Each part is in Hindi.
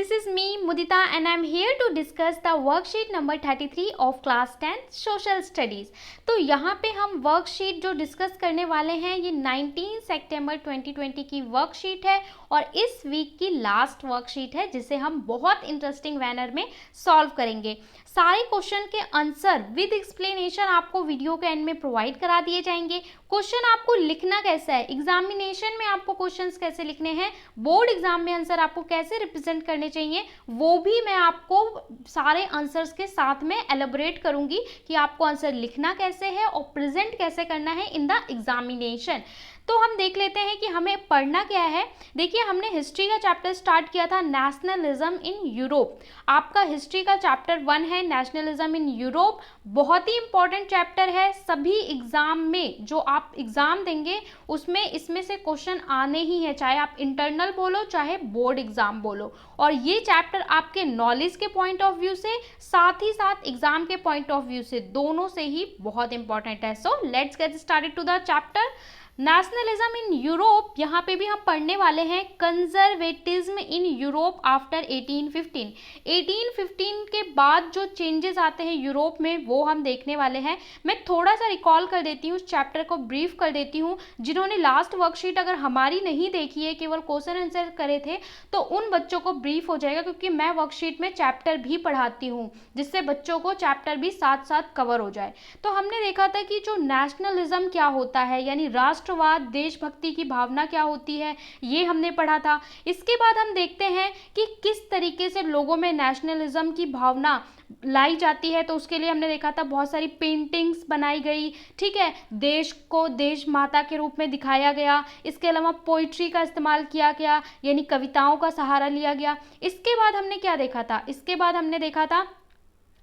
this is me Mudita and I am here to discuss the worksheet number 33 of class 10 social studies। तो यहाँ पे हम वर्कशीट जो डिस्कस करने वाले हैं ये 19 सितंबर 2020 की वर्कशीट है और इस वीक की लास्ट वर्कशीट है जिसे हम बहुत इंटरेस्टिंग मैनर में सॉल्व करेंगे। सारे क्वेश्चन के आंसर विद एक्सप्लेनेशन आपको वीडियो के एंड में प्रोवाइड करा दिए जाएंगे। क्वेश्चन आपको लिखना कैसा है, एग्जामिनेशन में आपको क्वेश्चंस कैसे लिखने हैं, बोर्ड एग्जाम में आंसर आपको कैसे रिप्रेजेंट करने चाहिए, वो भी मैं आपको सारे आंसर्स के साथ में एलेबोरेट करूंगी कि आपको आंसर लिखना कैसे है और प्रेजेंट कैसे करना है इन द एग्जामिनेशन। तो हम देख लेते हैं कि हमें पढ़ना क्या है। देखिए, हमने हिस्ट्री का चैप्टर स्टार्ट किया था नेशनलिज्म इन यूरोप। आपका हिस्ट्री का चैप्टर 1 है नेशनलिज्म इन यूरोप। बहुत ही इंपॉर्टेंट चैप्टर है। सभी एग्जाम में जो आप एग्जाम देंगे उसमें इसमें से क्वेश्चन आने ही है, चाहे आप इंटरनल बोलो चाहे बोर्ड एग्जाम बोलो। और ये चैप्टर आपके नॉलेज के पॉइंट ऑफ व्यू से साथ ही साथ एग्जाम के पॉइंट ऑफ व्यू से दोनों से ही बहुत इंपॉर्टेंट है। So let's get started to the chapter nationalism in Europe. यहाँ पे भी हम पढ़ने वाले हैं कंजर्वेटिज्म इन यूरोप आफ्टर 1815। 1815 के बाद जो चेंजेस आते हैं यूरोप में वो हम देखने वाले हैं। मैं थोड़ा सा रिकॉल कर देती हूँ, उस चैप्टर को ब्रीफ कर देती हूँ। जिन्होंने लास्ट वर्कशीट अगर हमारी नहीं देखी है, केवल क्वेश्चन आंसर करे थे, तो उन बच्चों को ब्रीफ हो जाएगा क्योंकि मैं वर्कशीट में चैप्टर भी पढ़ाती हूँ जिससे बच्चों को चैप्टर भी साथ साथ कवर हो जाए। तो हमने देखा था कि जो नेशनलिज्म क्या होता है, यानी राष्ट्रवाद, देशभक्ति की भावना क्या होती है, ये हमने पढ़ा था। इसके बाद हम देखते हैं कि किस तरीके से लोगों में नेशनलिज्म की भावना लाई जाती है। तो उसके लिए हमने देखा था बहुत सारी पेंटिंग्स बनाई गई, ठीक है, देश को देश माता के रूप में दिखाया गया। इसके अलावा पोइट्री का इस्तेमाल किया गया, यानी कविताओं का सहारा लिया गया। इसके बाद हमने क्या देखा था, इसके बाद हमने देखा था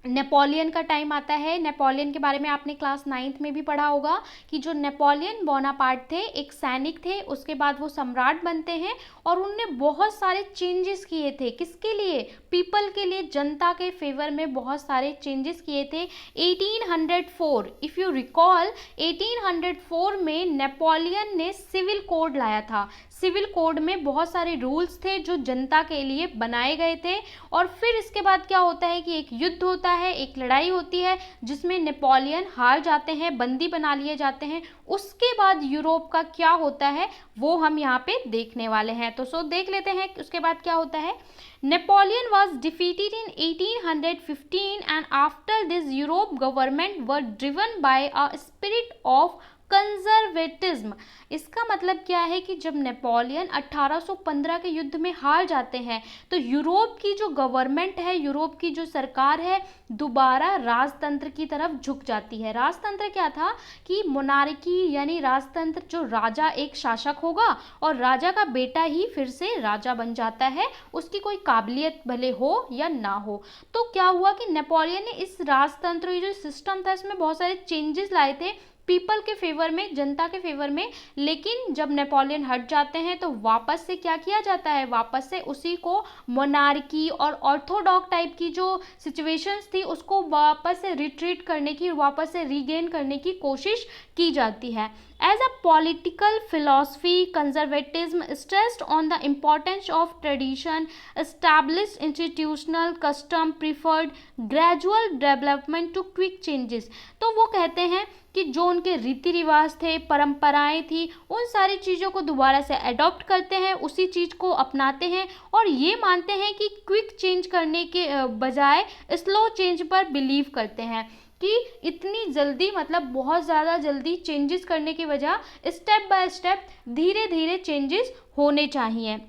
नेपोलियन का टाइम आता है। नेपोलियन के बारे में आपने क्लास 9th में भी पढ़ा होगा कि जो नेपोलियन बोनापार्ट थे एक सैनिक थे, उसके बाद वो सम्राट बनते हैं और उनने बहुत सारे चेंजेस किए थे। किसके लिए? पीपल के लिए, जनता के फेवर में बहुत सारे चेंजेस किए थे। 1804 इफ़ यू रिकॉल, 1804 में नेपोलियन ने सिविल कोड लाया था। सिविल कोड में बहुत सारे रूल्स थे जो जनता के लिए बनाए गए थे। और फिर इसके बाद क्या होता है कि एक युद्ध होता है, एक लड़ाई होती है जिसमें नेपोलियन हार जाते हैं, बंदी बना लिए जाते हैं। उसके बाद यूरोप का क्या होता है वो हम यहाँ पे देखने वाले हैं। तो सो देख लेते हैं उसके बाद क्या होता है। Napoleon was defeated in 1815 and after this Europe government were driven by a spirit of conservatism. इसका मतलब क्या है कि जब नेपोलियन 1815 के युद्ध में हार जाते हैं तो यूरोप की जो गवर्नमेंट है, यूरोप की जो सरकार है, दोबारा राजतंत्र की तरफ झुक जाती है। राजतंत्र क्या था कि मोनार्की यानी राजतंत्र, जो राजा एक शासक होगा और राजा का बेटा ही फिर से राजा बन जाता है, उसकी कोई काबिलियत भले हो या ना हो। तो क्या हुआ कि नेपोलियन ने इस राजतंत्र जो सिस्टम था इसमें बहुत सारे चेंजेस लाए थे पीपल के फेवर में, जनता के फेवर में। लेकिन जब नेपोलियन हट जाते हैं तो वापस से क्या किया जाता है, वापस से उसी को मोनार्की और ऑर्थोडॉक्स टाइप की जो सिचुएशंस थी उसको वापस से रिट्रीट करने की, वापस से रीगेन करने की कोशिश की जाती है। As a political philosophy, conservatism stressed on the importance of tradition, established institutional custom, preferred gradual development to quick changes। तो वो कहते हैं कि जो उनके रीति रिवाज थे, परंपराएं थी, उन सारी चीज़ों को दोबारा से अडॉप्ट करते हैं, उसी चीज़ को अपनाते हैं और ये मानते हैं कि क्विक चेंज करने के बजाय स्लो चेंज पर बिलीव करते हैं कि इतनी जल्दी, मतलब बहुत ज़्यादा जल्दी चेंजेस करने की बजाय स्टेप बाय स्टेप धीरे धीरे चेंजेस होने चाहिए।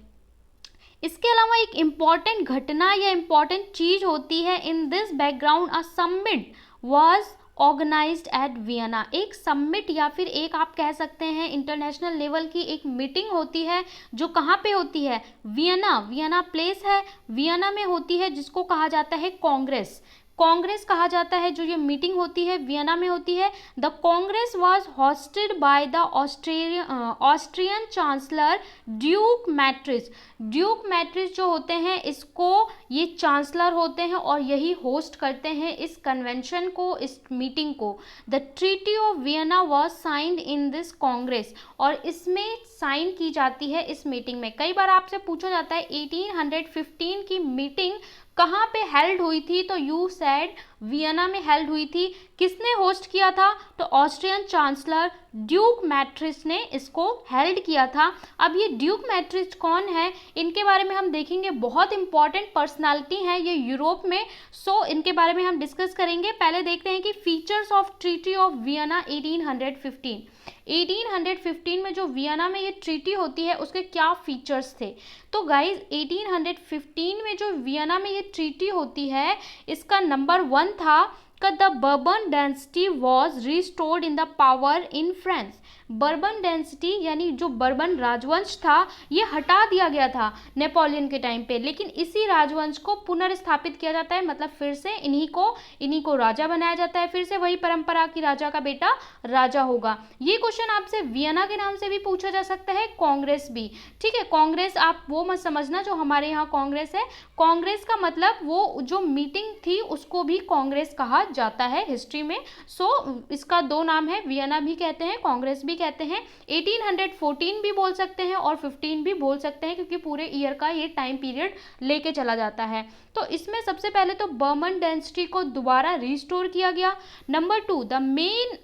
इसके अलावा एक इम्पॉर्टेंट घटना या इम्पॉर्टेंट चीज़ होती है in this background, a summit was organised at Vienna. एक समिट या फिर एक आप कह सकते हैं इंटरनेशनल लेवल की एक मीटिंग होती है जो कहाँ पे होती है, वियना। वियना प्लेस है, वियना में होती है, जिसको कहा जाता है कांग्रेस। कांग्रेस कहा जाता है जो ये मीटिंग होती है वियना में होती है। The Congress was hosted by the Austrian chancellor Duke Metternich. Duke Metternich जो होते हैं इसको ये चांसलर होते हैं और यही होस्ट करते हैं इस कन्वेंशन को, इस मीटिंग को। The treaty of Vienna was signed in this Congress, और इसमें साइन की जाती है इस मीटिंग में। कई बार आपसे पूछा जाता है 1815 की मीटिंग कहाँ पे हेल्ड हुई थी, तो यू सेड वियना में हेल्ड हुई थी। किसने होस्ट किया था, तो ऑस्ट्रियन चांसलर ड्यूक मैट्रिस ने इसको हेल्ड किया था। अब ये ड्यूक मैट्रिस कौन है, इनके बारे में हम देखेंगे, बहुत इंपॉर्टेंट पर्सनालिटी है ये यूरोप में, सो इनके बारे में हम डिस्कस करेंगे। पहले देखते हैं कि features of treaty of Vienna 1815। 1815 में जो वियना में ये ट्रीटी होती है उसके क्या फीचर्स थे। तो गाइज 1815 में जो वियना में ये ट्रीटी होती है इसका नंबर 1 था कि the Bourbon dynasty was restored in the power in France. Bourbon dynasty यानी जो बर्बन राजवंश था ये हटा दिया गया था नेपोलियन के टाइम पे, लेकिन इसी राजवंश को पुनर्स्थापित किया जाता है, मतलब फिर से इन्हीं को राजा बनाया जाता है। फिर से वही परंपरा की राजा का बेटा राजा होगा। ये क्वेश्चन आपसे वियना के नाम से भी पूछा जा सकता है, कांग्रेस भी, ठीक है। कांग्रेस आप वो मत समझना जो हमारे यहाँ कांग्रेस है, कांग्रेस का मतलब वो जो मीटिंग थी उसको भी कांग्रेस कहा जाता है हिस्ट्री में। सो इसका 2 नाम है, वियना भी कहते हैं, कांग्रेस भी कहते हैं। 1814 भी बोल सकते हैं और 15 भी बोल सकते हैं, क्योंकि पूरे ईयर का ये टाइम पीरियड लेके चला जाता है। तो इसमें सबसे पहले तो बर्बन डायनेस्टी को दोबारा रिस्टोर किया गया। Number 2, the main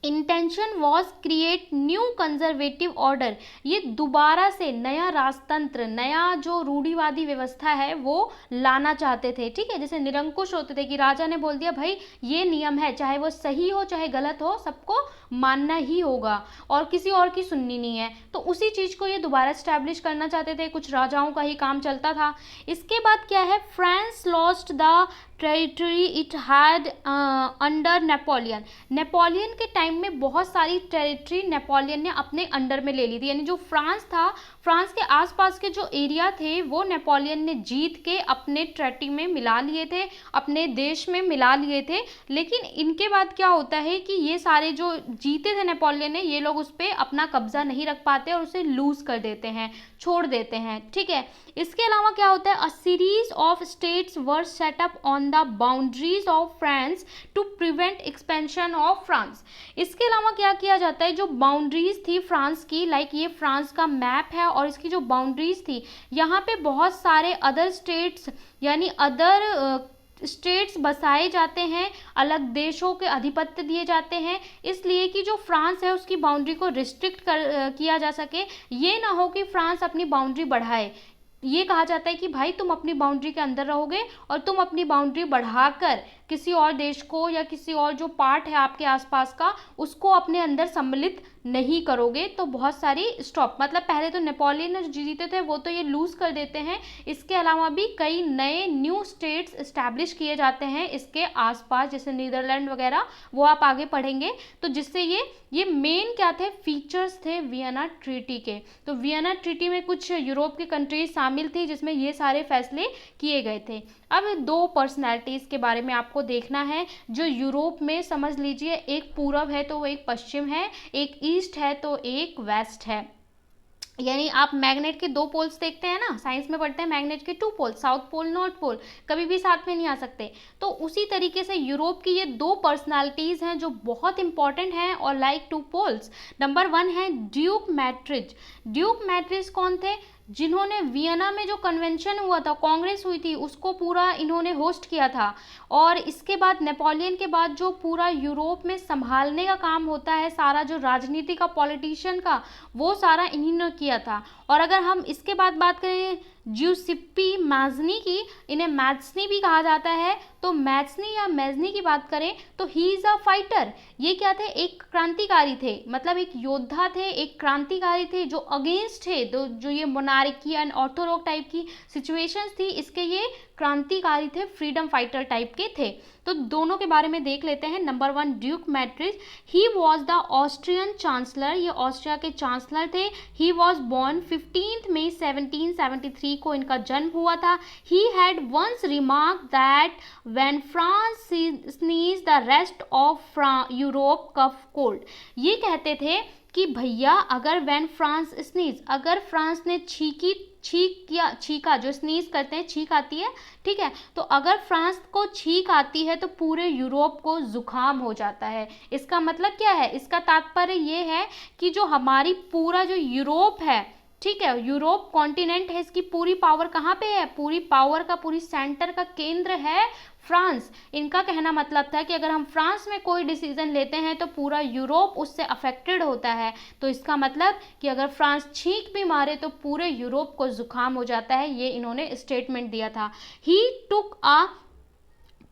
intention was create new conservative order. ये दोबारा से नया राजतंत्र, नया जो रूढ़िवादी व्यवस्था है वो लाना चाहते थे, ठीक है। जैसे निरंकुश होते थे कि राजा ने बोल दिया भाई ये नियम है, चाहे वो सही हो चाहे गलत हो सबको मानना ही होगा और किसी और की सुननी नहीं है। तो उसी चीज़ को ये दोबारा स्टैब्लिश करना चाहते थे, कुछ राजाओं का ही काम चलता था। इसके बाद क्या है, France lost the territory it had under Napoleon. Napoleon के टाइम में बहुत सारी टेरिटरी नेपोलियन ने अपने अंडर में ले ली थी, यानी जो फ्रांस था, फ्रांस के आसपास के जो एरिया थे वो नेपोलियन ने जीत के अपने ट्रेटी में मिला लिए थे, अपने देश में मिला लिए थे। लेकिन इनके बाद क्या होता है कि ये सारे जो जीते थे नेपोलियन ने, ये लोग उस पर अपना कब्जा नहीं रख पाते और उसे लूज कर देते हैं, छोड़ देते हैं, ठीक है। इसके अलावा क्या होता है, a series of states were set up on the boundaries of France to prevent expansion of France. इसके अलावा क्या किया जाता है, जो बाउंड्रीज थी फ्रांस की, लाइक ये फ्रांस का मैप है और इसकी जो बाउंड्रीज थी यहाँ पे बहुत सारे अदर स्टेट्स यानी अदर स्टेट्स बसाए जाते हैं, अलग देशों के अधिपत्य दिए जाते हैं, इसलिए कि जो फ्रांस है उसकी बाउंड्री को रिस्ट्रिक्ट किया जा सके। ये ना हो कि फ्रांस अपनी बाउंड्री बढ़ाए। ये कहा जाता है कि भाई तुम अपनी बाउंड्री के अंदर रहोगे और तुम अपनी बाउंड्री बढ़ाकर किसी और देश को या किसी और जो पार्ट है आपके आसपास का उसको अपने अंदर सम्मिलित नहीं करोगे। तो बहुत सारी स्टॉप, मतलब पहले तो नेपोलियन ने जो जीते थे वो तो ये लूज कर देते हैं, इसके अलावा भी कई नए न्यू स्टेट्स इस्टेब्लिश किए जाते हैं इसके आसपास, जैसे नीदरलैंड वगैरह, वो आप आगे पढ़ेंगे। तो जिससे ये मेन क्या थे, फीचर्स थे वियना ट्रीटी के। तो वियना ट्रीटी में कुछ यूरोप की कंट्रीज शामिल थी जिसमें ये सारे फैसले किए गए थे। अब 2 पर्सनैलिटीज़ के बारे में आपको देखना है जो यूरोप में, समझ लीजिए एक पूरब है तो वो एक पश्चिम है, एक ईस्ट है तो एक वेस्ट है। यानी आप मैग्नेट के 2 पोल्स देखते हैं ना, साइंस में पढ़ते हैं मैग्नेट के 2 पोल, साउथ पोल नॉर्थ पोल, कभी भी साथ में नहीं आ सकते। तो उसी तरीके से यूरोप की ये 2 पर्सनालिटीज़ हैं जो बहुत इंपॉर्टेंट हैं और लाइक 2 पोल्स। नंबर 1 है ड्यूक मैट्रिज। ड्यूक मैट्रिज कौन थे, जिन्होंने वियना में जो कन्वेंशन हुआ था, कांग्रेस हुई थी, उसको पूरा इन्होंने होस्ट किया था। और इसके बाद नेपोलियन के बाद जो पूरा यूरोप में संभालने का काम होता है, सारा जो राजनीति का, पॉलिटिशियन का, वो सारा इन्होंने किया था। और अगर हम इसके बाद बात करें ज्यूसिप्पी मैज़नी की, इन्हें मैज़नी भी कहा जाता है, तो मैज़नी या मैज़नी की बात करें तो ही इज़ अ फाइटर। ये क्या थे, एक क्रांतिकारी थे, मतलब एक योद्धा थे, एक क्रांतिकारी थे जो अगेंस्ट थे जो ये मोनार्की एंड ऑर्थोडॉक्स टाइप की सिचुएशंस थी, इसके ये क्रांतिकारी थे, फ्रीडम फाइटर टाइप के थे। तो दोनों के बारे में देख लेते हैं। Number 1 duke Metternich, he was the Austrian chancellor, ये ऑस्ट्रिया के चांसलर थे। ही वॉज बॉर्न 15 मई 1773 को इनका जन्म हुआ था। He had once remark that when France sneeze the rest of Europe cough cold. ये कहते थे कि भैया अगर व्हेन फ्रांस स्नीज, अगर फ्रांस ने छीका, जो स्नीज करते हैं छींक आती है, ठीक है, तो अगर फ्रांस को छींक आती है तो पूरे यूरोप को जुकाम हो जाता है। इसका मतलब क्या है, इसका तात्पर्य ये है कि जो हमारी पूरा जो यूरोप है, ठीक है, यूरोप कॉन्टिनेंट है, इसकी पूरी पावर कहाँ पे है, पूरी पावर का पूरी सेंटर का केंद्र है फ्रांस। इनका कहना मतलब था कि अगर हम फ्रांस में कोई डिसीजन लेते हैं तो पूरा यूरोप उससे अफेक्टेड होता है। तो इसका मतलब कि अगर फ्रांस छींक भी मारे तो पूरे यूरोप को जुकाम हो जाता है। ये इन्होंने स्टेटमेंट दिया था। ही टुक अ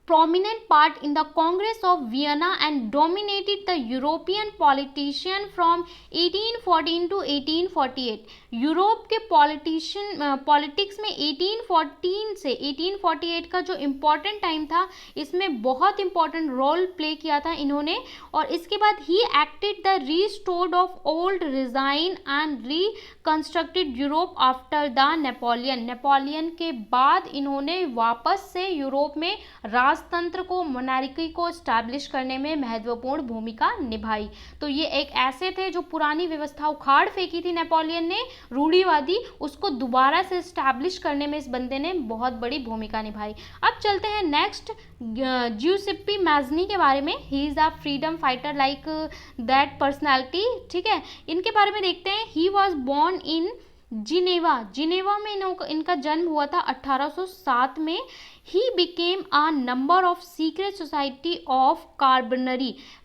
prominent part in the Congress of Vienna and dominated the European politician from 1814 to 1848। Europe के पॉलिटिक्स में 1814 से 1848 का जो इम्पोर्टेंट टाइम था, इसमें बहुत इम्पोर्टेंट रोल प्ले किया था इन्होंने। और इसके बाद he acted the restored of old resign and reconstructed Europe after the Napoleon के बाद इन्होंने वापस से यूरोप में राजतंत्र को, मोनार्की को स्टैब्लिश करने में महत्वपूर्ण भूमिका निभाई। तो ये एक ऐसे थे जो पुरानी व्यवस्था उखाड़ फेंकी थी नेपोलियन ने, रूढ़िवादी, उसको दोबारा से स्टैब्लिश करने में इस बंदे ने बहुत बड़ी भूमिका निभाई। अब चलते हैं नेक्स्ट ज्यूसेप्पी मैज़नी के बारे में। He is a freedom fighter like that personality, ठीक है। इनके बारे में देखते हैं। He was born in Geneva में इनका जन्म हुआ था 1807 में। He became a number of secret society of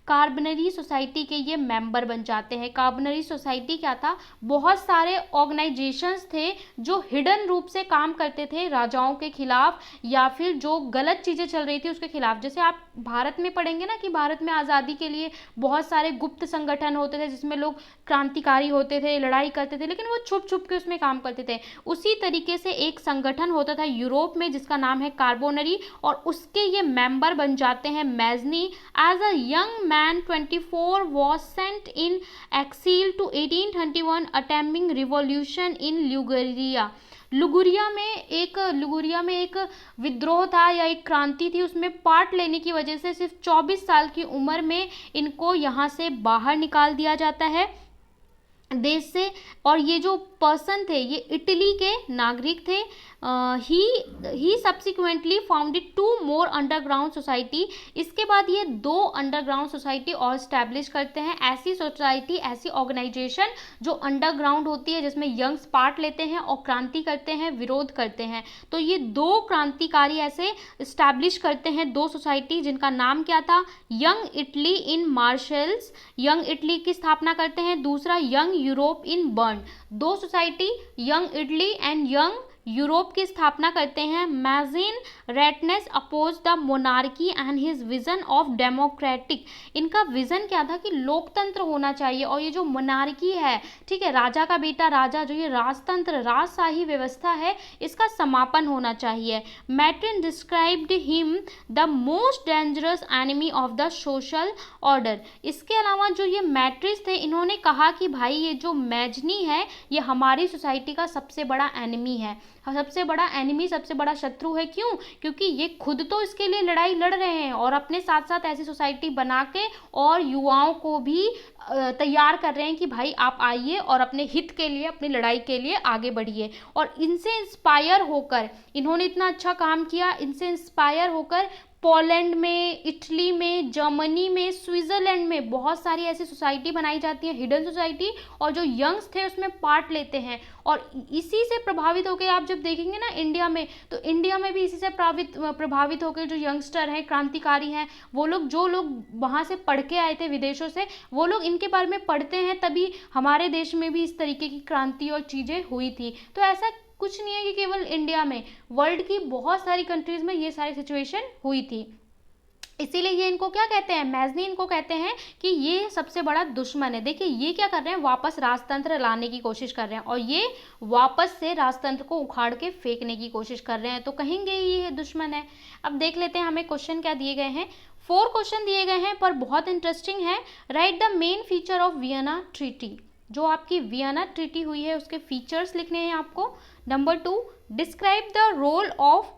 Carbonari society के ये मेंबर बन जाते हैं। कार्बनरी सोसाइटी क्या था, बहुत सारे ऑर्गेनाइजेशंस थे जो हिडन रूप से काम करते थे राजाओं के खिलाफ या फिर जो गलत चीज़ें चल रही थी उसके खिलाफ। जैसे आप भारत में पढ़ेंगे ना कि भारत में आज़ादी के लिए बहुत सारे गुप्त संगठन होते थे जिसमें लोग क्रांतिकारी होते थे, लड़ाई करते थे, लेकिन वो छुप छुप के उसमें काम करते थे। उसी तरीके से एक संगठन होता था यूरोप में जिसका नाम है कार्बोनरी, और उसके ये मेंबर बन जाते हैं Mazzini. As a young man 24 was sent in exile to 1821 attempting revolution in लुगुरिया में एक विद्रोह था या एक क्रांति थी, उसमें पार्ट लेने की वजह से सिर्फ 24 साल की उम्र में इनको यहाँ से बाहर निकाल दिया जाता है देश से। और ये जो पर्सन थे ये इटली के नागरिक थे। He subsequently founded 2 more underground society. इसके बाद ये 2 अंडरग्राउंड सोसाइटी और स्टैब्लिश करते हैं। ऐसी सोसाइटी, ऐसी ऑर्गेनाइजेशन जो अंडरग्राउंड होती है, जिसमें यंग्स पार्ट लेते हैं और क्रांति करते हैं, विरोध करते हैं। तो ये 2 क्रांतिकारी ऐसे स्टैब्लिश करते हैं 2 सोसाइटी, जिनका नाम क्या था, Young Italy in Marseilles, Young Italy की स्थापना करते हैं। दूसरा यंग यूरोप इन बर्न। 2 सोसाइटी, Young Italy and Young Europe की स्थापना करते हैं। मैजिन रेटनेस opposed the monarchy and his vision of democratic. इनका विजन क्या था कि लोकतंत्र होना चाहिए और ये जो मोनार्की है, ठीक है, राजा का बेटा राजा, जो ये राजतंत्र, राजशाही व्यवस्था है, इसका समापन होना चाहिए। Metternich described him the most dangerous enemy of the social order. इसके अलावा जो ये मैट्रिस थे, इन्होंने कहा कि भाई ये जो मैजनी है ये हमारी सोसाइटी का सबसे बड़ा एनिमी है, सबसे बड़ा एनिमी, सबसे बड़ा शत्रु है। क्यों? क्योंकि ये खुद तो इसके लिए लड़ाई लड़ रहे हैं और अपने साथ साथ ऐसी सोसाइटी बना के और युवाओं को भी तैयार कर रहे हैं कि भाई आप आइए और अपने हित के लिए, अपनी लड़ाई के लिए आगे बढ़िए। और इनसे इंस्पायर होकर, इन्होंने इतना अच्छा काम किया, इनसे इंस्पायर होकर पोलैंड में, इटली में, जर्मनी में, स्विट्ज़रलैंड में बहुत सारी ऐसी सोसाइटी बनाई जाती है, हिडन सोसाइटी, और जो यंग्स थे उसमें पार्ट लेते हैं। और इसी से प्रभावित होकर आप जब देखेंगे ना इंडिया में, तो इंडिया में भी इसी से प्रभावित होकर जो यंगस्टर हैं, क्रांतिकारी हैं, वो लोग, जो लोग वहाँ से पढ़ के आए थे विदेशों से, वो लोग इनके बारे में पढ़ते हैं, तभी हमारे देश में भी इस तरीके की क्रांति और चीज़ें हुई थी। तो ऐसा कुछ नहीं है कि केवल इंडिया में, वर्ल्ड की बहुत सारी कंट्रीज में ये सारी सिचुएशन हुई थी। इसीलिए ये इनको क्या कहते हैं, मैज़नी इनको कहते हैं कि ये सबसे बड़ा दुश्मन है। देखिए ये क्या कर रहे हैं, वापस राजतंत्र लाने की कोशिश कर रहे हैं और ये वापस से राजतंत्र को उखाड़ के फेंकने की कोशिश कर रहे हैं, तो कहेंगे ये दुश्मन है। अब देख लेते हैं हमें क्वेश्चन क्या दिए गए हैं। 4 क्वेश्चन दिए गए हैं पर बहुत इंटरेस्टिंग है। Right the main feature of Vienna treaty. जो आपकी वियना ट्रीटी हुई है उसके फीचर्स लिखने हैं आपको। Number 2, describe the role of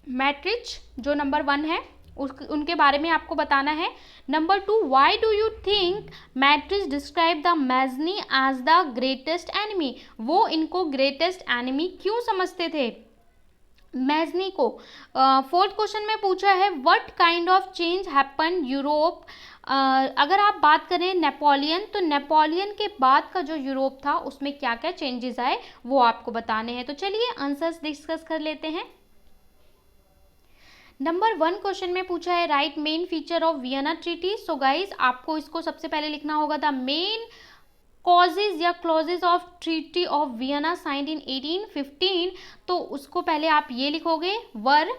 Metternich, जो नंबर 1 है उनके बारे में आपको बताना है। Number 2, why do you think Metternich describe the Mazzini as the greatest enemy, वो इनको ग्रेटेस्ट एनिमी क्यों समझते थे मैजनी को। 4th क्वेश्चन में पूछा है what kind of change happen Europe. अगर आप बात करें नेपोलियन, तो नेपोलियन के बाद का जो यूरोप था उसमें क्या क्या चेंजेस आए वो आपको बताने हैं। तो चलिए आंसर्स डिस्कस कर लेते हैं। नंबर 1 क्वेश्चन में पूछा है right main feature of Vienna treaty. So guys आपको इसको सबसे पहले लिखना होगा द मेन कॉजेज या clauses of treaty of Vienna signed in 1815। तो उसको पहले आप ये लिखोगे वर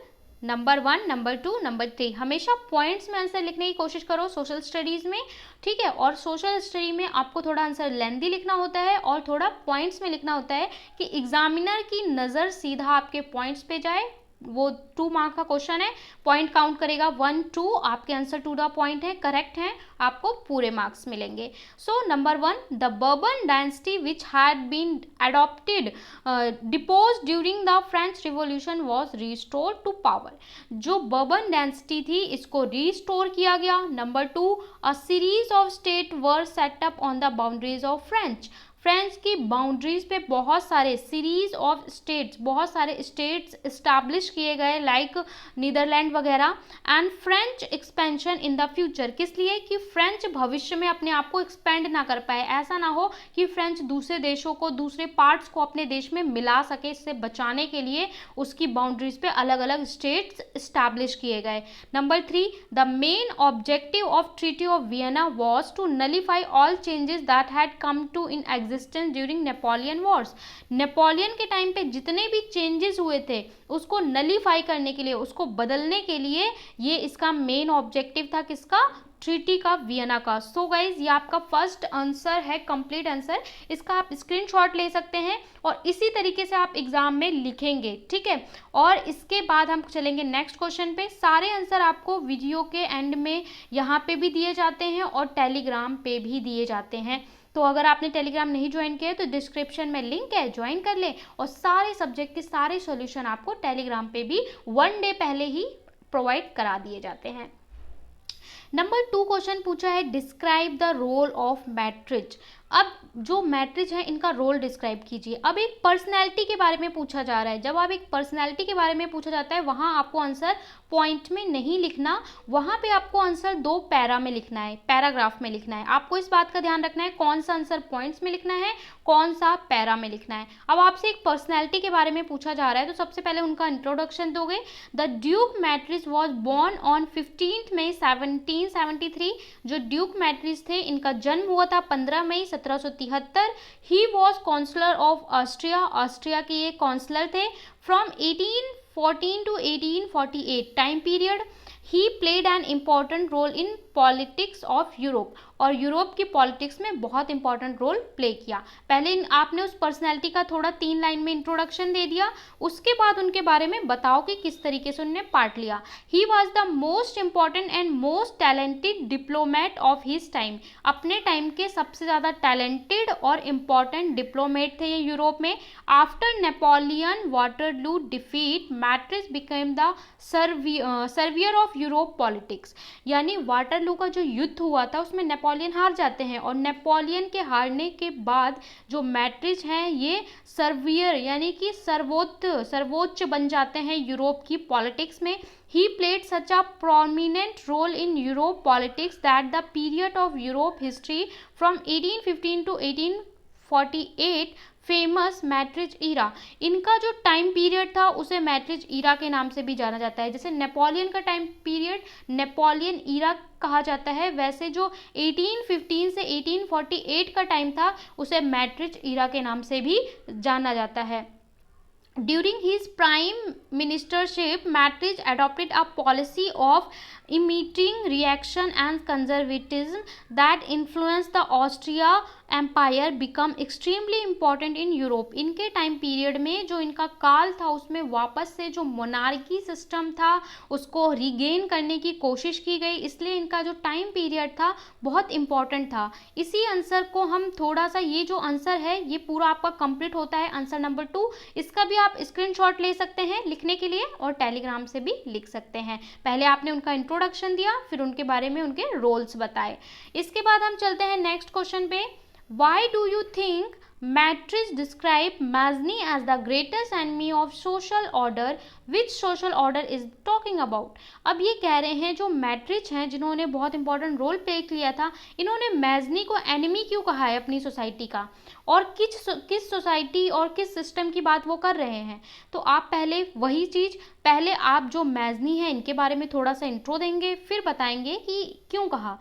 नंबर 1, नंबर 2, नंबर 3। हमेशा पॉइंट्स में आंसर लिखने की कोशिश करो सोशल स्टडीज़ में, ठीक है। और सोशल स्टडी में आपको थोड़ा आंसर लेंथी लिखना होता है और थोड़ा पॉइंट्स में लिखना होता है कि एग्जामिनर की नज़र सीधा आपके पॉइंट्स पे जाए। वो 2 मार्क का क्वेश्चन है, पॉइंट काउंट करेगा 1, 2, आपके आंसर टू द पॉइंट है, करेक्ट है, आपको पूरे मार्क्स मिलेंगे। So number 1, the Bourbon dynasty which had been adopted depose during the French revolution was restore to power. जो बर्बन डायनेस्टी थी इसको रिस्टोर किया गया। Number 2, a series of state were set up on the boundaries of French की बाउंड्रीज पे बहुत सारे सीरीज ऑफ स्टेट्स, बहुत सारे स्टेट्स इस्टेब्लिश किए गए लाइक नीदरलैंड वगैरह। And French expansion in the future, किस लिए कि फ्रेंच भविष्य में अपने आप को एक्सपेंड ना कर पाए, ऐसा ना हो कि फ्रेंच दूसरे देशों को, दूसरे पार्ट्स को अपने देश में मिला सके, इससे बचाने के लिए उसकी बाउंड्रीज पे अलग अलग स्टेट्स इस्टेब्लिश किए गए। Number 3, the main objective of treaty of Vienna was to nullify all changes that had come to in existence during Napoleon wars. Napoleon के टाइम पे जितने भी चेंजेस हुए थे उसको नलीफाई करने के लिए, उसको बदलने के लिए ये इसका मेन ऑब्जेक्टिव था, किसका, ट्रीटी का, वियना का। सो गाइज ये आपका फर्स्ट आंसर है, कंप्लीट आंसर। इसका आप स्क्रीनशॉट ले सकते हैं और इसी तरीके से आप एग्जाम में लिखेंगे, ठीक है। और इसके बाद हम चलेंगे नेक्स्ट क्वेश्चन पे। सारे आंसर आपको वीडियो के एंड में यहाँ पे भी दिए जाते हैं और टेलीग्राम पे भी दिए जाते हैं। तो अगर आपने टेलीग्राम नहीं ज्वाइन किया तो डिस्क्रिप्शन में लिंक है, ज्वाइन कर ले। और सारे सब्जेक्ट के सारे सॉल्यूशन आपको टेलीग्राम पे भी 1 डे पहले ही प्रोवाइड करा दिए जाते हैं। नंबर 2 क्वेश्चन पूछा है डिस्क्राइब द रोल ऑफ मैट्रिज। अब जो मैट्रिज है इनका रोल डिस्क्राइब कीजिए। अब एक पर्सनैलिटी के बारे में पूछा जा रहा है। जब आप एक पर्सनैलिटी के बारे में पूछा जाता है वहाँ आपको आंसर पॉइंट में नहीं लिखना, वहाँ पे आपको आंसर 2 पैरा में लिखना है, पैराग्राफ में लिखना है। आपको इस बात का ध्यान रखना है कौन सा आंसर पॉइंट्स में लिखना है, कौन सा पैरा में लिखना है। अब आपसे एक पर्सनैलिटी के बारे में पूछा जा रहा है तो सबसे पहले उनका इंट्रोडक्शन दोगे। The duke Metternich was born on 15 मई 1773। जो ड्यूक मैट्रिज थे इनका जन्म हुआ था 15 मई 1773। He was counsellor of Austria, Austria के ये काउंसलर थे। From 1814 to 1848 time period he played an important role in politics of Europe, और यूरोप की पॉलिटिक्स में बहुत इंपॉर्टेंट रोल प्ले किया। पहले आपने उस पर्सनैलिटी का थोड़ा 3 लाइन में इंट्रोडक्शन दे दिया, उसके बाद उनके बारे में बताओ कि किस तरीके से उन्होंने पार्ट लिया। ही was the most important and most talented diplomat of his time. अपने टाइम के सबसे ज़्यादा टैलेंटेड और इम्पॉर्टेंट डिप्लोमेट थे ये यूरोप में। After Napoleon Waterloo defeat Metternich became the saviour of Europe politics. यानी वाटरलू का जो युद्ध हुआ था उसमें नेपोलियन हार जाते हैं और नेपोलियन के हारने के बाद जो मैट्रिज हैं ये सर्वियर यानी कि सर्वोच्च बन जाते हैं यूरोप की पॉलिटिक्स में। He played such a prominent role in Europe politics that the period of Europe history from 1815 to 1848 famous Metternich era. इनका जो टाइम पीरियड था उसे मैट्रिज ईरा के नाम से भी जाना जाता है। जैसे नेपोलियन का टाइम पीरियड नेपोलियन ईरा कहा जाता है, वैसे जो 1815 से 1848 का टाइम था उसे मैट्रिज ईरा के नाम से भी जाना जाता है। During his prime ministership, Matrix adopted a policy of emitting reaction and conservatism that influenced the Austria empire become extremely important in Europe. इनके टाइम पीरियड में जो इनका काल था उसमें वापस से जो मोनार्की सिस्टम था उसको रिगेन करने की कोशिश की गई, इसलिए इनका जो टाइम पीरियड था बहुत इंपॉर्टेंट था। इसी आंसर को हम थोड़ा सा, ये जो आंसर है ये पूरा आपका कंप्लीट होता है आंसर नंबर 2। इसका भी आप स्क्रीनशॉट ले सकते हैं लिखने के लिए और टेलीग्राम से भी लिख सकते हैं। पहले आपने उनका इंट्रोडक्शन दिया, फिर उनके बारे में उनके रोल्स बताए। इसके बाद हम चलते हैं नेक्स्ट क्वेश्चन पे। Why do you think Matrice describe Mazzini as the greatest enemy of social order? Which social order is talking about? अब ये कह रहे हैं जो मैट्रिच हैं जिन्होंने बहुत इंपॉर्टेंट रोल प्ले किया था, इन्होंने मैजनी को एनिमी क्यों कहा है अपनी सोसाइटी का, और किस सोसाइटी और किस सिस्टम की बात वो कर रहे हैं। तो आप पहले वही चीज़, पहले आप जो मैजनी है इनके बारे में थोड़ा सा इंट्रो देंगे, फिर बताएंगे कि क्यों कहा।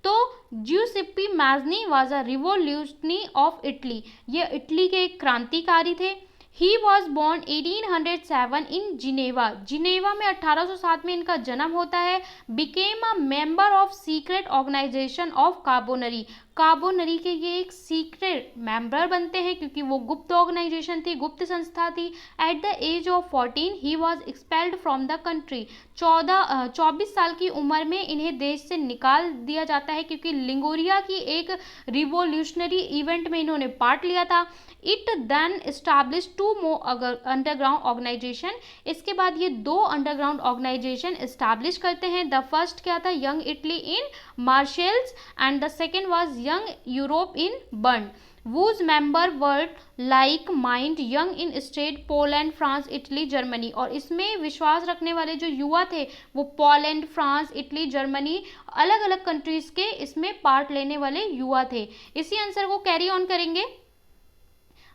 तो Giuseppe Mazzini was a revolutionary of Italy, ये इटली के एक क्रांतिकारी थे। He was born 1807 in Geneva, Geneva में 1807 में इनका जन्म होता है। Became a member of secret organization of Carbonari, Carbonari के ये एक सीक्रेट मेंबर बनते हैं क्योंकि वो गुप्त ऑर्गेनाइजेशन थी, गुप्त संस्था थी। At the age of 14 he was expelled from the country, 24 साल की उम्र में इन्हें देश से निकाल दिया जाता है क्योंकि लिंगोरिया की एक रिवोल्यूशनरी इवेंट में इन्होंने पार्ट लिया था। It then establish 2 more underground organisation, इसके बाद ये 2 अंडरग्राउंड ऑर्गेनाइजेशन एस्टैब्लिश करते हैं। द फर्स्ट क्या था, Young Italy in marshals, and the second was young Europe in burn, whose member were like mind young in state Poland, France, Italy, Germany. और इसमें विश्वास रखने वाले जो युवा थे वो पोलैंड, फ्रांस, इटली, जर्मनी, अलग अलग कंट्रीज के इसमें पार्ट लेने वाले युवा थे। इसी आंसर को कैरी ऑन करेंगे।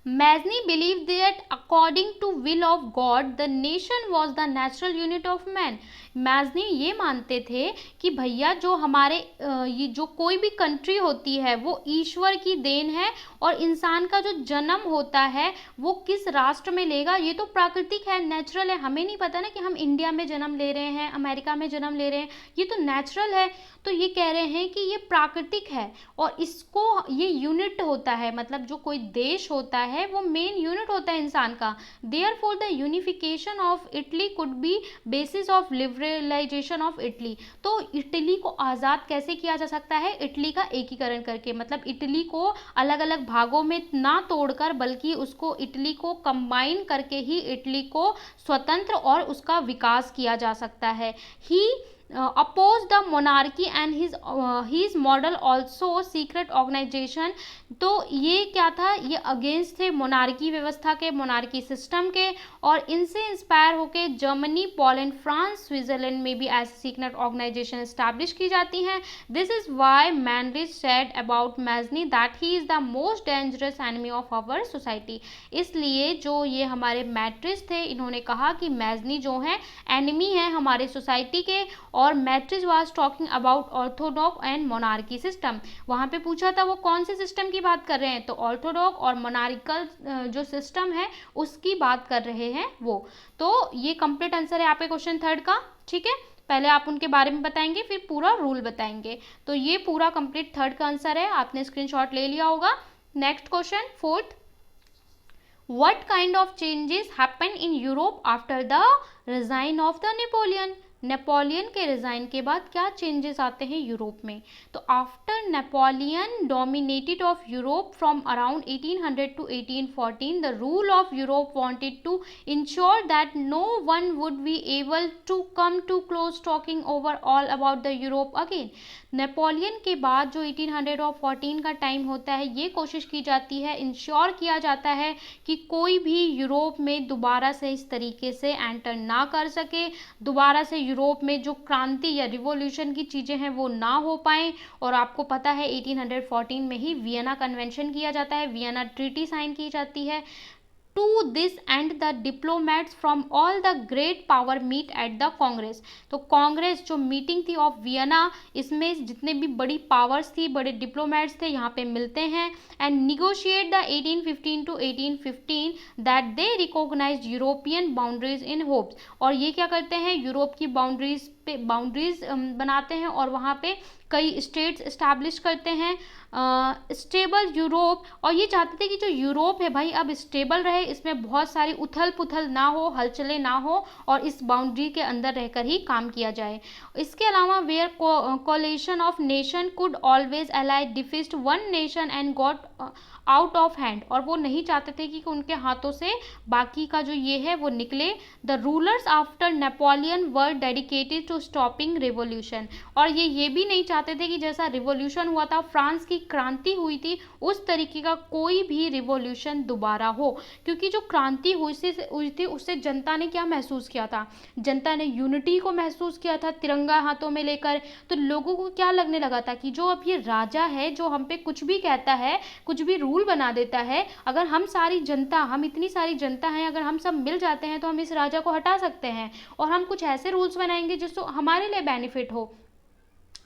Mazzini believed that according to will of God, the nation was the natural unit of man. Mazzini ये मानते थे कि भैया जो हमारे ये जो कोई भी कंट्री होती है वो ईश्वर की देन है, और इंसान का जो जन्म होता है वो किस राष्ट्र में लेगा ये तो प्राकृतिक है, नेचुरल है। हमें नहीं पता ना कि हम इंडिया में जन्म ले रहे हैं, अमेरिका में जन्म ले रहे हैं, ये तो नेचुरल है। तो ये कह रहे हैं कि ये प्राकृतिक है और इसको ये यूनिट होता है, मतलब जो कोई देश होता है वो मेन यूनिट होता है इंसान का। Therefore the unification of Italy could be basis of liberalisation of Italy. तो इटली को आज़ाद कैसे किया जा सकता है, इटली का एकीकरण करके, मतलब इटली को अलग अलग भागों में ना तोड़कर बल्कि उसको इटली को कंबाइन करके ही इटली को स्वतंत्र और उसका विकास किया जा सकता है। He oppose the monarchy and his model also secret organization. तो ये क्या था, ये अगेंस्ट थे मोनार्की व्यवस्था के, मोनार्की सिस्टम के, और इनसे इंस्पायर होकर जर्मनी, पोलैंड, फ्रांस, स्विट्जरलैंड में भी ऐसी सीक्रेट ऑर्गेनाइजेशन एस्टैब्लिश की जाती हैं। This is why Metternich said about Mazzini that he is the most dangerous enemy of our society. इसलिए जो ये हमारे मैट्रिस थे इन्होंने कहा कि मैजनी जो है एनिमी है हमारे सोसाइटी के, और Metternich was talking about orthodox and monarchy system. वहाँ पे पूछा था वो कौन से सिस्टम की बात कर रहे हैं, तो ऑर्थोडॉक्स और मोनार्किकल जो सिस्टम है उसकी बात कर रहे हैं वो। तो ये कंप्लीट आंसर है आपके क्वेश्चन 3 का, ठीक है। पहले आप उनके बारे में बताएंगे फिर पूरा रूल बताएंगे। तो ये पूरा कंप्लीट 3 का आंसर है, आपने स्क्रीनशॉट ले लिया होगा। Next question 4th, what kind of changes happen in Europe after the reign of the Napoleon? Napoleon के रिज़ाइन के बाद क्या चेंजेस आते हैं यूरोप में। तो after Napoleon dominated of Europe from around 1800 to 1814, the rule of Europe wanted to ensure that no one would be able to come to close talking over all about the Europe again. Napoleon के बाद जो 1800 और 14 का टाइम होता है, ये कोशिश की जाती है, इंश्योर किया जाता है कि कोई भी यूरोप में दोबारा से इस तरीके से एंटर ना कर सके, दोबारा से यूरोप में जो क्रांति या रिवॉल्यूशन की चीज़ें हैं वो ना हो पाएँ। और आपको पता है 1814 में ही वियना कन्वेंशन किया जाता है, वियना ट्रीटी साइन की जाती है। To this end, the diplomats from all the great power meet at the Congress. तो कांग्रेस जो मीटिंग थी ऑफ वियना, इसमें जितने भी बड़ी पावर्स थी, बड़े डिप्लोमेट्स थे, यहाँ पे मिलते हैं and negotiate the 1815 to 1815 that they recognise European boundaries in hopes. और ये क्या करते हैं, यूरोप की बाउंड्रीज बनाते हैं और वहाँ पे कई स्टेट्स इस्टेब्लिश करते हैं, स्टेबल यूरोप, और ये चाहते थे कि जो यूरोप है भाई अब स्टेबल रहे, इसमें बहुत सारी उथल पुथल ना हो, हलचलें ना हो, और इस बाउंड्री के अंदर रहकर ही काम किया जाए। इसके अलावा where coalition of nation could always ally defeat one nation and got out of hand, और वो नहीं चाहते थे कि उनके हाथों से बाकी का जो ये है वो निकले। The rulers after Napoleon were dedicated to stopping revolution, और ये भी नहीं चाहते थे कि जैसा रिवॉल्यूशन हुआ था, फ्रांस की क्रांति हुई थी, उस तरीके का कोई भी रिवॉल्यूशन दोबारा हो, क्योंकि जो क्रांति हुई थी उससे जनता ने क्या महसूस किया था, जनता ने यूनिटी को महसूस किया था तिरंगा हाथों में लेकर। तो लोगों को क्या लगने लगा था कि जो अब ये राजा है जो हम पे कुछ भी कहता है, कुछ भी रूल बना देता है, अगर हम सारी जनता, हम इतनी सारी जनता हैं, अगर हम सब मिल जाते हैं तो हम इस राजा को हटा सकते हैं, और हम कुछ ऐसे रूल्स बनाएंगे जिससे हमारे लिए बेनिफिट हो,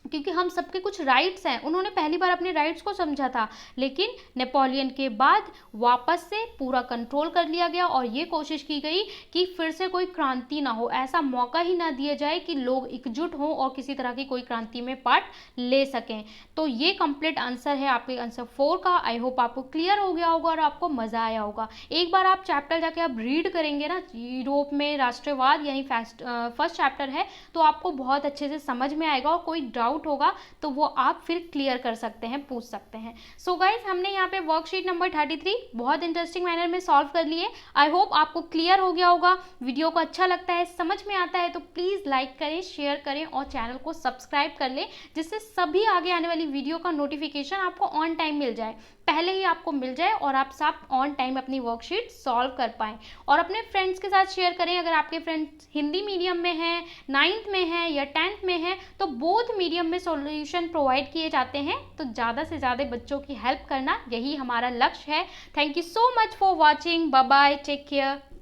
क्योंकि हम सबके कुछ राइट्स हैं। उन्होंने पहली बार अपने राइट्स को समझा था, लेकिन नेपोलियन के बाद वापस से पूरा कंट्रोल कर लिया गया, और ये कोशिश की गई कि फिर से कोई क्रांति ना हो, ऐसा मौका ही ना दिया जाए कि लोग एकजुट हों और किसी तरह की कोई क्रांति में पार्ट ले सकें। तो ये कंप्लीट आंसर है आपके आंसर 4 का। आई होप आपको क्लियर हो गया होगा और आपको मज़ा आया होगा। एक बार आप चैप्टर जाके आप रीड करेंगे ना, यूरोप में राष्ट्रवाद यानी फर्स्ट चैप्टर है, तो आपको बहुत अच्छे से समझ में आएगा, और कोई डाउट होगा तो वो आप फिर क्लियर कर सकते हैं, पूछ सकते हैं। सो गाइज, हमने यहाँ पे वर्कशीट नंबर 33 बहुत इंटरेस्टिंग मैनर में सॉल्व कर लिए। आई होप आपको क्लियर हो गया होगा। वीडियो को अच्छा लगता है, समझ में आता है तो प्लीज़ लाइक करें, शेयर करें और चैनल को सब्सक्राइब कर लें, जिससे सभी आगे आने वाली वीडियो का नोटिफिकेशन आपको ऑन टाइम मिल जाए, पहले ही आपको मिल जाए, और आप सब ऑन टाइम अपनी वर्कशीट सॉल्व कर पाएँ। और अपने फ्रेंड्स के साथ शेयर करें। अगर आपके फ्रेंड्स हिंदी मीडियम में हैं, 9th में हैं या 10th में हैं, तो बोथ मीडियम में सॉल्यूशन प्रोवाइड किए जाते हैं, तो ज़्यादा से ज़्यादा बच्चों की हेल्प करना यही हमारा लक्ष्य है। Thank you so much for watching. Bye bye, take care.